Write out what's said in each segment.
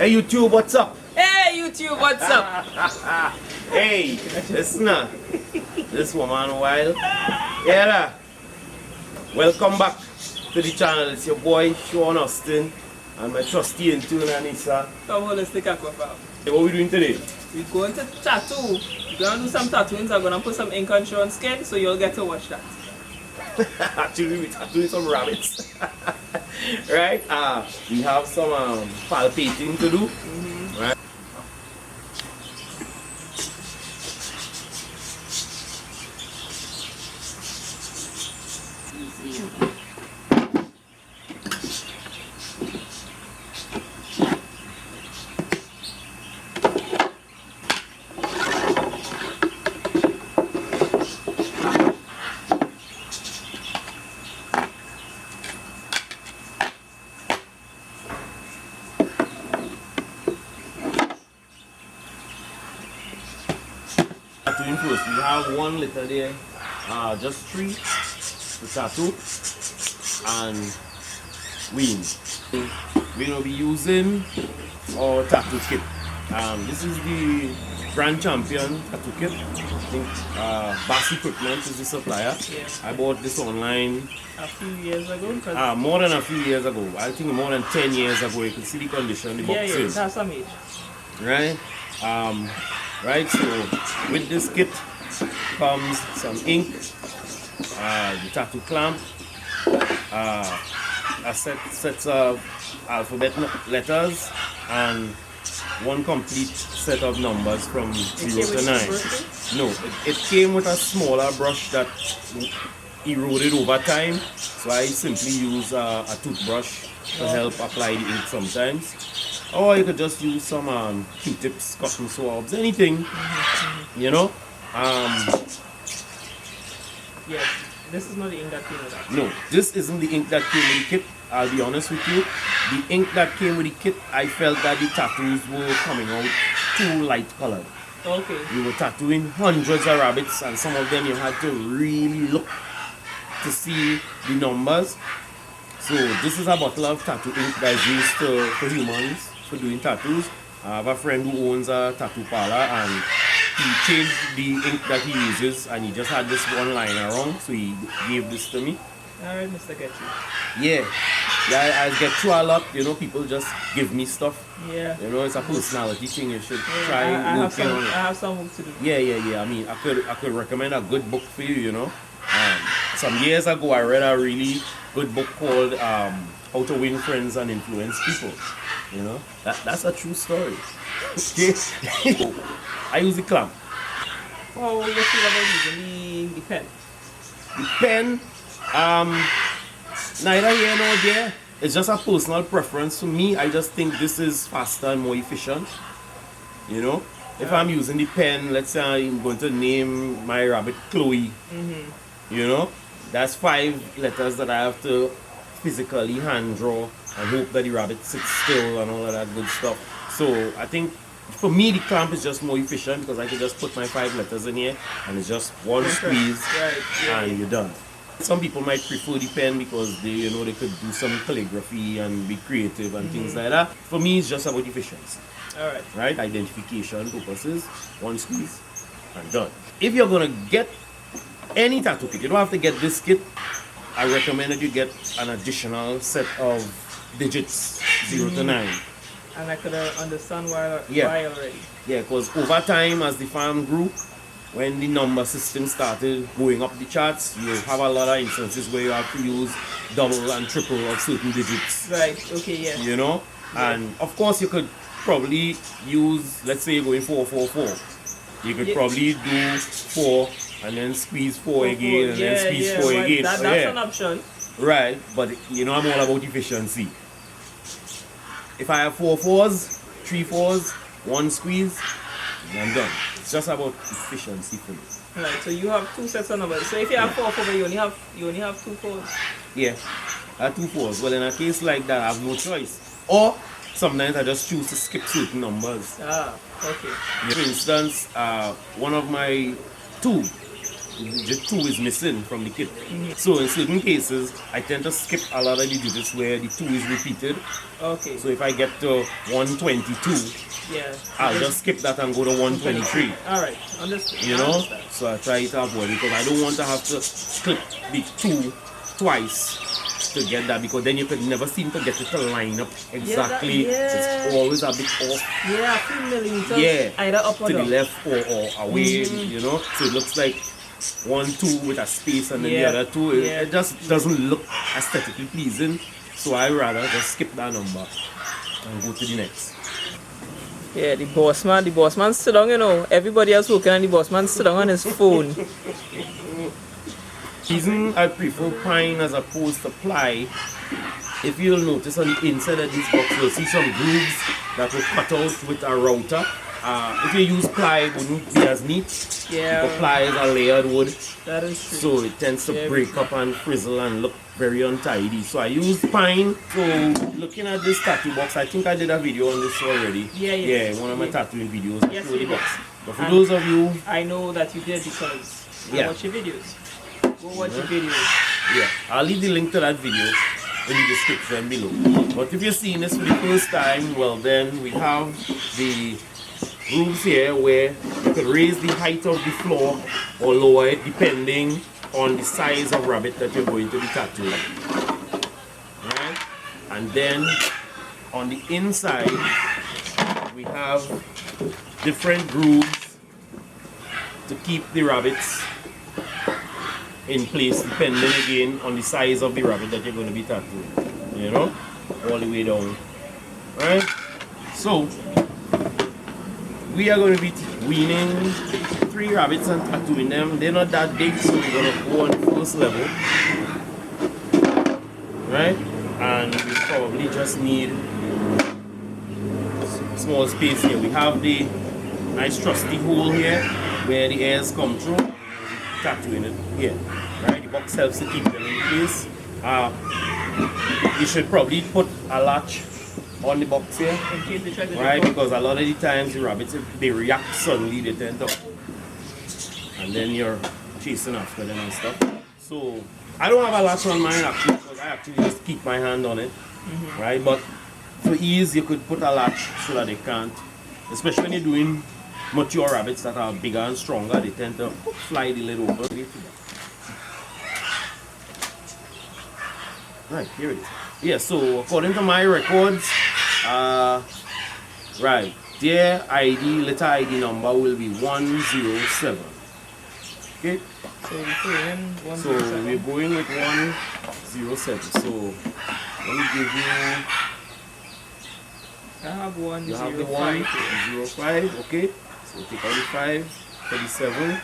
Hey YouTube, what's up? Hey YouTube, what's up? Hey, listen now. This woman a while. Yeah, lah. Welcome back to the channel. It's your boy Sean Austin and my trusty intern Anissa. From Holistic Aquafarm. Hey, what we doing today? We're going to tattoo. We're going to do some tattooing. So I'm going to put some ink on Sean's skin, so you'll get to watch that. Actually, we're tattooing some rabbits. Right? We have some palpating to do. Right? Tattooing first. We have 1 liter there, just 3 to tattoo, and we're gonna be using our tattoo kit. This is the Grand Champion tattoo kit. I think Bass Equipment is the supplier. Yeah. I bought this online A few years ago. more than a few years ago. I think more than 10 years ago. You can see the condition the box yeah, is. it has some age. Right? Right, so with this kit comes some ink, the tattoo clamp, a set of alphabet letters, and 1 complete set of numbers from 0 to 9. No, it came with a smaller brush that eroded over time, so I simply use a toothbrush to help apply the ink sometimes. Or you could just use some Q-tips, cotton swabs, anything, you know. Yes, this is not the ink that came with that. No, this isn't the ink that came with the kit. I'll be honest with you. The ink that came with the kit, I felt that the tattoos were coming out too light colored. Okay. We were tattooing hundreds of rabbits, and some of them you had to really look to see the numbers. So this is a bottle of tattoo ink that is used for humans for doing tattoos. I have a friend who owns a tattoo parlor, and he changed the ink that he uses, and he just had this one liner wrong, so he gave this to me. Alright, Mr. Getty. Yeah, I get through a lot, you know, people just give me stuff. Yeah. You know, it's a personality thing, you should Yeah, try I working on it. have some work to do. Yeah. I mean, I could recommend a good book for you, you know. Some years ago, I read a really good book called How to Win Friends and Influence People. You know, that's a true story. Okay. I use the clamp. How you feel about using the pen? The pen, neither here nor there. It's just a personal preference for me. I just think this is faster and more efficient. You know, if I'm using the pen, let's say I'm going to name my rabbit Chloe. You know, that's 5 letters that I have to physically hand draw and hope that the rabbit sits still and all of that good stuff. So I think for me the clamp is just more efficient because I can just put my 5 letters in here and it's just one squeeze and you're done. Some people might prefer the pen because they they could do some calligraphy and be creative and things like that. For me it's just about efficiency. Alright. Right? Identification purposes, one squeeze and done. If you're gonna get any tattoo kit, you don't have to get this kit. I recommend that you get an additional set of digits 0 to 9. And I could understand why already. Yeah, because over time as the farm grew, when the number system started going up the charts, you have a lot of instances where you have to use double and triple of certain digits. Right, okay, yeah. You know? And of course you could probably use, let's say you're going 4-4-4. You could probably do 4 and then squeeze 4 again and then squeeze 4 again. That's an option. Right, but I'm all about efficiency. If I have 4 4s, 3 4s, 1 squeeze, I'm done. It's just about efficiency for me. Right, so you have 2 sets of numbers. So if you have 4 4, but you only have 2 4s. Yeah, I have 2 4s. Well, in a case like that, I have no choice. Or sometimes I just choose to skip certain numbers. Ah, okay. For instance, one of my 2 the 2 is missing from the kit. So in certain cases, I tend to skip a lot of the digits where the 2 is repeated. Okay. So if I get to 122, yeah. I'll just skip that and go to 123. Alright, understood. You know? So I try to avoid it because I don't want to have to click the 2 twice to get that, because then you could never seem to get it to line up exactly. Yeah. It's always a bit off. Yeah, a few millimeters. Yeah, Either up or to the down. left or away, you know. So it looks like 1, 2 with a space, and then the other 2. It just doesn't look aesthetically pleasing. So I rather just skip that number and go to the next. Yeah, the boss man sit down, you know. Everybody else working and the boss man sit down on his phone. Reason I prefer pine as opposed to ply, if you'll notice on the inside of this box, you'll see some grooves that were cut out with a router. If you use ply, it wouldn't be as neat. Yeah. But ply is a layered wood, That is true. so it tends to break up and frizzle and look very untidy. So I use pine. So looking at this tattoo box, I think I did a video on this already. Yeah. One of my tattooing videos. I Yes, showed you the did. box. But for those of you, I know that you did because I watch your videos. Go watch your videos. yeah, I'll leave the link to that video in the description below. But if you're seeing this for the first time, well then we have the grooves here where you can raise the height of the floor or lower it depending on the size of rabbit that you're going to be tattooing. Right? And then on the inside we have different grooves to keep the rabbits in place depending again on the size of the rabbit that you're going to be tattooing, you know, all the way down. Right? So we are going to be weaning 3 rabbits and tattooing them. They're not that big, so we're going to go on the first level, right? And we probably just need small space here. We have the nice trusty hole here where the airs come through. Tattooing it here, right? The box helps to keep them in place. You should probably put a latch on the box here, In case they try to right? jump Because a lot of the times the rabbits, if they react suddenly, they tend to, and then you're chasing after them and stuff. So I don't have a latch on mine actually, because I actually just keep my hand on it, right? But for ease, you could put a latch so that they can't, especially when you're doing mature rabbits that are bigger and stronger, they tend to fly the lid over. Right, here it is. Yeah, so according to my records, right, their ID, letter ID number will be 107. Okay? So you put in So we're going with 107. So let me give you. I have one. You have the 05 1, 05, okay. So take out the 5, 37.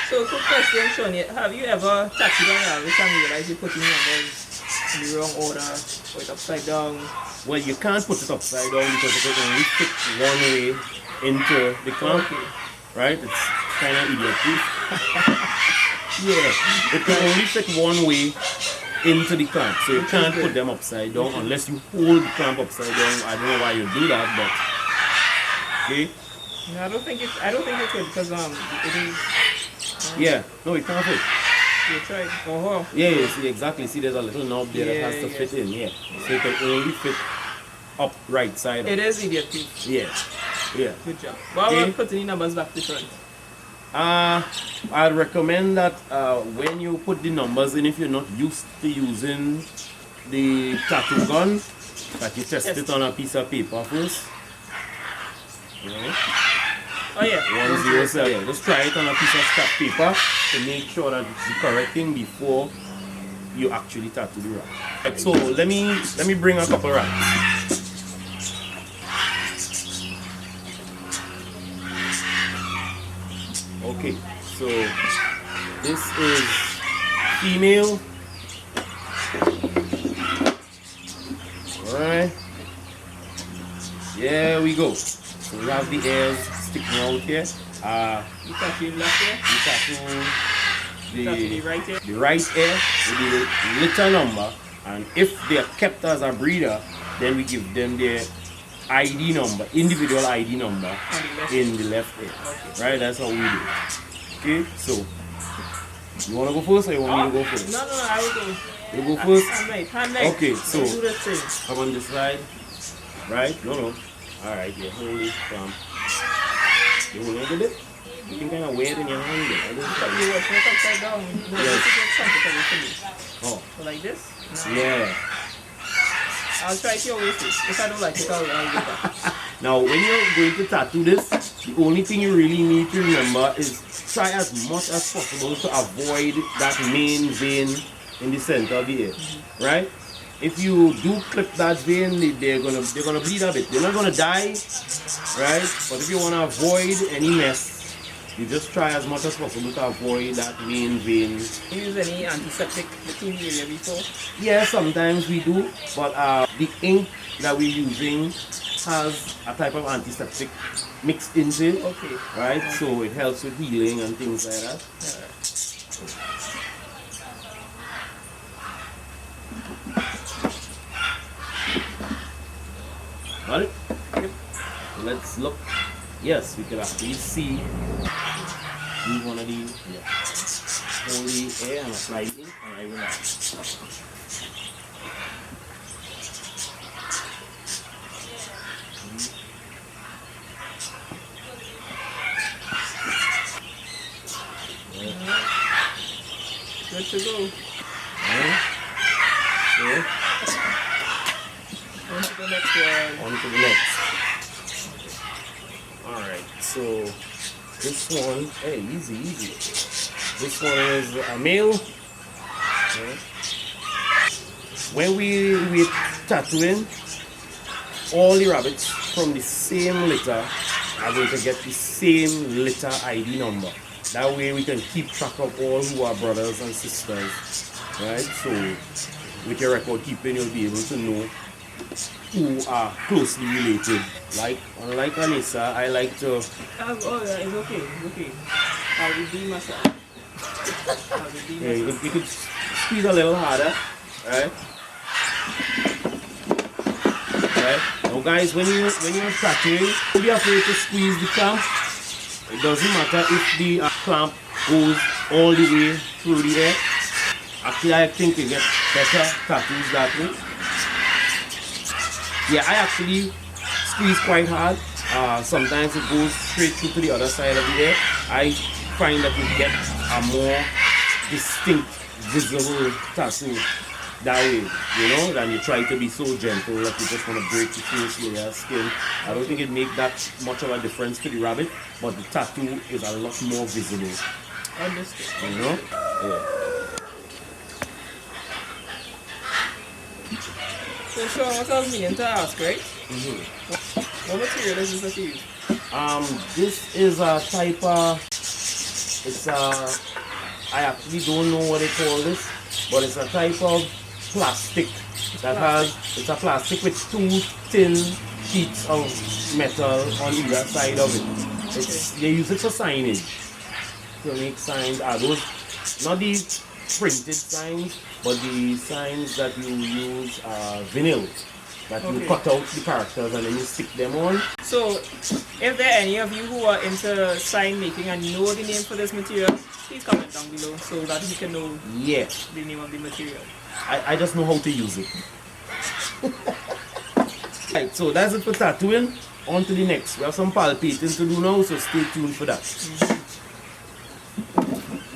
So quick question, Sean. Have you ever tattooed on a rabbit and realized you put in numbers in the wrong order or it upside down? Well, you can't put it upside down because it can only fit one way into the clamp, right? It's kind of idiot-proof. Yeah, it can only fit one way into the clamp, so you can't put them upside down unless you hold the clamp upside down. I don't know why you do that, but okay. No, I don't think it could because it is. Yeah, no, it can't fit. You tried. Oh, Yeah, see exactly. See, there's a little knob there that has to fit in. Yeah, so it can only fit up right side. it is idiot proof. Yeah, yeah. Good job. But Okay. I'm putting the numbers back to front. I'd recommend that when you put the numbers in, if you're not used to using the tattoo gun, that you test it on a piece of paper first. You know, Oh yeah. 107. Yeah, just try it on a piece of scrap paper to make sure that it's the correct thing before you actually tattoo the rat. Right, so let me bring a couple rats. Okay, so this is female. Alright. There we go. So we have the ears sticking out here. You tattoo left here. We tattoo Tattoo the right here. the right ear with the litter number, and if they are kept as a breeder, then we give them their ID number, individual ID number On the left. in the left ear. Okay. Right? That's how we do it. Okay, so you wanna go first or you want me to go first? No, I will go. You go first? Hand right. Okay, so do the thing. come on this side. Right? No. Alright, you hold it from. You hold it a bit. You can kind of wear it in your hand. There. You will put it upside down. No, Yes. this is comfortable for me. Oh, So like this. yeah. I'll try it your way first. If I don't like it, I'll go back. Now, when you're going to tattoo this, the only thing you really need to remember is try as much as possible to avoid that main vein in the center of the ear, right? If you do clip that vein, they're gonna bleed a bit. They're not gonna die, right? But if you wanna avoid any mess, you just try as much as possible to avoid that main vein. You use any antiseptic between the area before? Yeah, sometimes we do, but the ink that we're using has a type of antiseptic mixed into it, Okay. right? So it helps with healing and things like that. Got it? Yep. Let's look. Yes, we can actually see. Do one of these. Yeah. Hold the air and apply it, and I will. Good to go. Okay. On to the next one. On to the next. Alright, so this one, hey, easy. This one is a male. Okay. When we're tattooing, all the rabbits from the same litter are going to get the same litter ID number. That way we can keep track of all who are brothers and sisters, right? So with your record keeping, you'll be able to know who are closely related. Unlike Anissa, I like to. Oh yeah, it's okay. I'll redeem myself. Yeah, you could squeeze a little harder, right? Right. Now, guys, when you're tattooing, don't be afraid to squeeze the clamp. It doesn't matter if the clamp goes all the way through the air. Actually, I think you get better tattoos that way. Yeah, I actually squeeze quite hard. Sometimes it goes straight through to the other side of the air. I find that you get a more distinct, visible tattoo that way, than you try to be so gentle that you just want to break the first layer of skin. I don't think it makes that much of a difference to the rabbit, but the tattoo is a lot more visible. Understood. Yeah. So Sean, what I was meaning to ask, right? What material is this that you use? This is a type of, I actually don't know what they call this, but it's a type of plastic that it's a plastic with two thin sheets of metal on either side of it. They use it for signage, to make signs. Those, not the printed signs, but the signs that you use vinyl, that you cut out the characters and then you stick them on. So, if there are any of you who are into sign making and know the name for this material, please comment down below so that we can know the name of the material. I just know how to use it. Right, so that's it for tattooing. On to the next. We have some palpating to do now, so stay tuned for that.